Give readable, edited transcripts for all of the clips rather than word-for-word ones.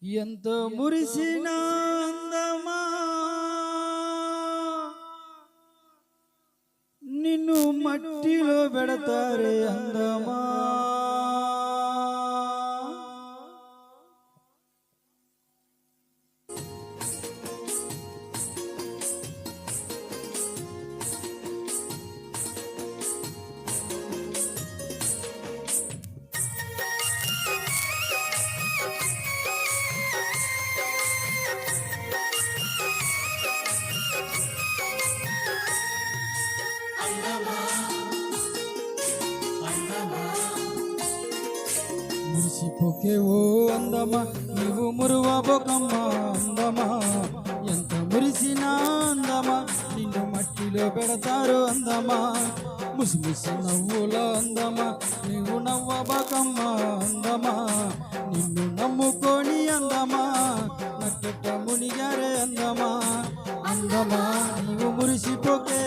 ఎంత మురిసిన అందమా నిన్ను మట్టిలో పెడతారే అందమా మురిసిపోకే ఓ అందమా నీవు మురువబోకమ్మ అందమా ఎంత మురిసినా అందమా నిన్ను మట్టిలో పెడతారు అందమా ముసిముసి నవ్వుల అందమా నీవు నవ్వబోకమ్మ అందమా నిన్ను నమ్ముకొని అందమా నట్టట మునిగారే అందమా అందమా నీవు మురిసిపోకే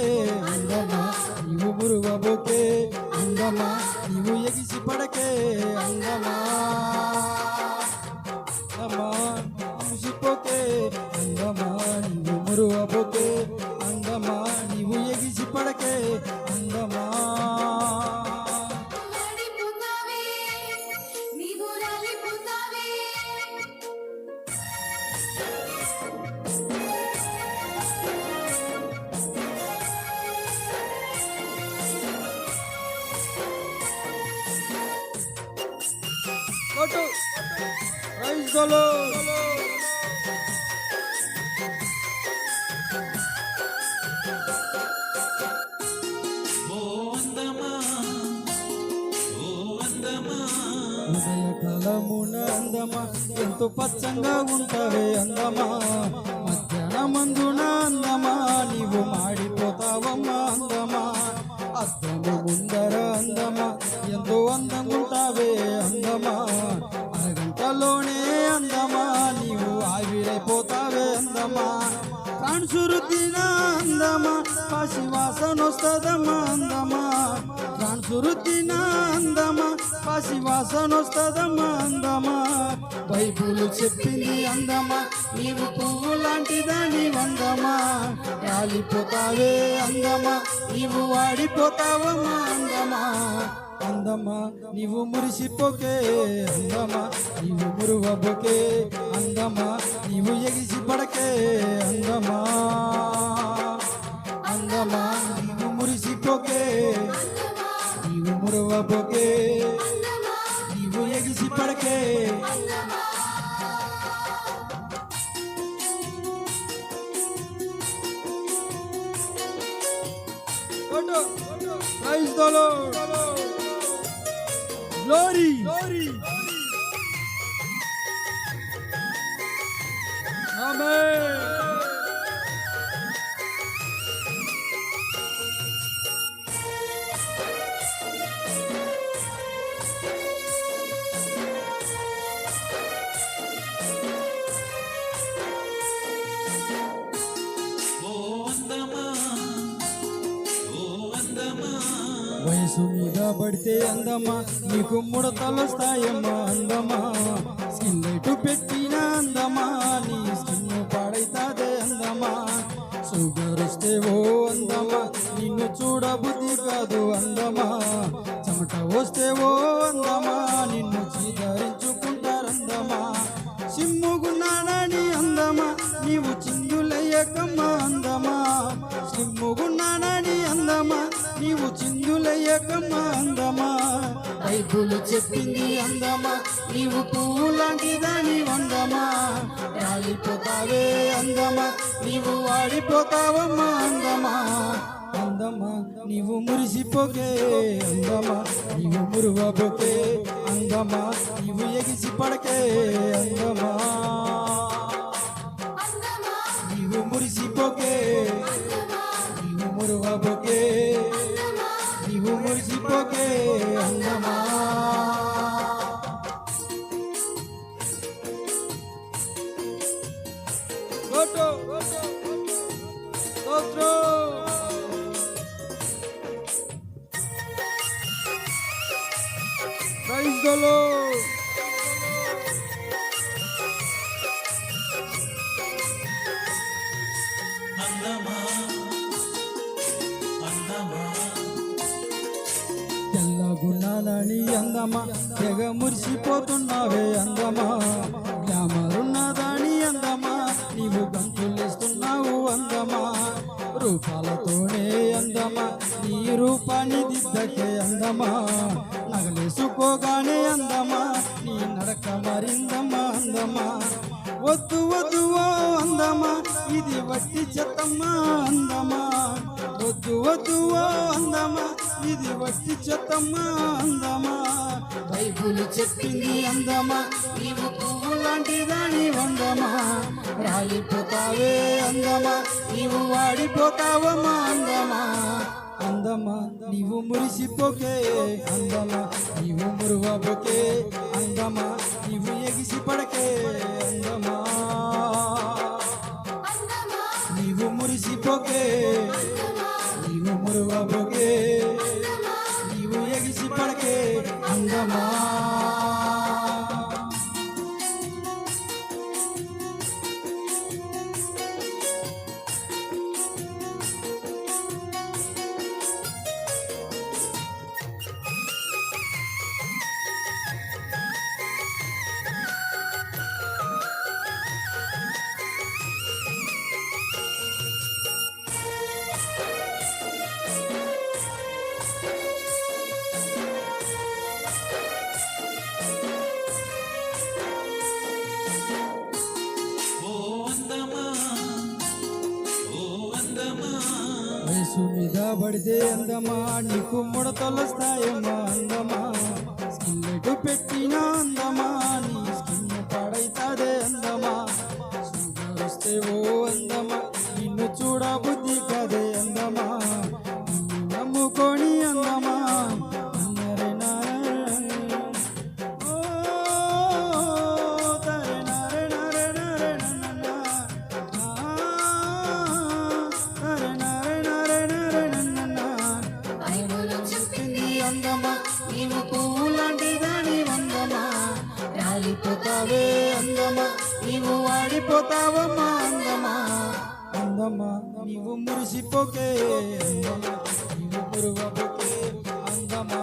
అందమా నీవు మురువబోకే అందమా నీవు ఎగిసి పడకే అందమా అందమా మురిసిపోకే అందమా నీవు మురువబోకే అందమా నీవు ఎగిసి పడకే అందమా Praise the Lord. ఉదయకాలమున అందమా ఎంతో పచ్చంగా ఉంటావే అందమా మధ్యాహ్నమందున అందమా నీవు మాడిపోతావమ్మా అందమా అద్దము ముందర అందమా ఎంతో అందంగా ఉంటావే అందమా అరగంటలోనే అందమా నీవు ఆవిరైపోతావే అందమా కాన్సురుద్దిన అందమా పసివాసన వస్తదమ్మా అందమా కాన్సురుద్దిన అందమా పసివాసన వస్తదమ్మా అందమా బైబులు చెప్పింది అందమా నీవు పువ్వు లాంటి దాని అందమా రాలిపోతావే అందమా నీవు వాడిపోతావమ్మా అందమా అందమా నీవు మురిసిపోకే అందమా నీవు మురువబోకే అందమా నీవు ఎగిసి పడకే అందమా అందమా నీవు మురిసిపోకే నీవు మురువబోకే నీవు ఎగిసి పడకే Praise the Lord. Glory. Amen. వయసు మీద పడితే అందమా నీకు ముడతలు వస్తాయమ్మా అందమా స్కిన్ లైట్ పెట్టిన అందమా నీ స్కిన్ పాడైతాదే అందమా షుగర్ వస్తే ఓ అందమా నిన్ను చూడబుద్ధి కాదు అందమా చెమట వస్తే ఓ అందమా నిన్ను చీదరించుకుంటారందమా సిమ్ముగున్నానని అందమా నీవు చిందులయ్యకమ్మా అందమా సిమ్ముగున్నానని అందమా నీవు చిందులయ్యకమ్మా అందమా బైబులు చెప్పింది అందమా నీవు పువ్వు లాంటి దాని అందమా రాలిపోతావే అందమా నీవు వాడిపోతావమ్మా అందమా అందమా నీవు మురిసిపోకే అందమా నీవు మురువబోకే అందమా నీవు ఎగిసి పడకే అందమా నీవు మురిసిపోకే నీవు మురువబోకే నీవు మురిసిపోకే అందమా Praise the Lord. అందమా అందమా తెల్లగున్నానని అందమా తెగ మురిసిపోతున్నావే అందమా గ్లామరున్నదాని అందమా నీవు గంతులేస్తున్నావు అందమా రూపాలతోనే అందమా నీ రూపాన్ని దిద్దకే అందమా నగలేసుకోగానే అందమా నీ నడక మరిందమ్మా అందమా వద్దు వద్దు ఓ అందమా ఇది వట్టి చెత్తమ్మా అందమా వద్దు వద్దు ఓ అందమా ఇది వట్టి చెత్తమ్మా అందమా బైబుల్ చెప్పింది అందమా నీవు పువ్వు లాంటి దాని అందమా రాలిపోతావే అందమా నీవు వాడిపోతావమ్మా అందమా అందమా నీవు మురిసిపోకే అందమా నీవు మురువబోకే అందమా నీవు ఎగిసి పడకే అందమా నీవు మురిసిపోకే నీవు మురువబోకే నీవు ఎగిసి పడకే అందమా వయసు మీద పడితే అందమా నీకు ముడతలొస్తాయమ్మా అందమా స్కిల్లెటు పెట్టిన అందమా నీ స్కిన్ పాడైతాదే అందమా షుగర్ వస్తే ఓ అందమా నిన్ను చూడబుద్ధి కాదే అందమా నిన్ను నమ్ముకొని అందమా అందరి ఓ తరే నారే నారే నారే నన్నా అందమా నీవు పువ్వు లాంటి దాని అందమా రాలిపోతావే అందమా నీవు వాడిపోతావమ్మా అందమా అందమా నీవు మురిసిపోకే అందమా నీవు పురువపోకే అందమా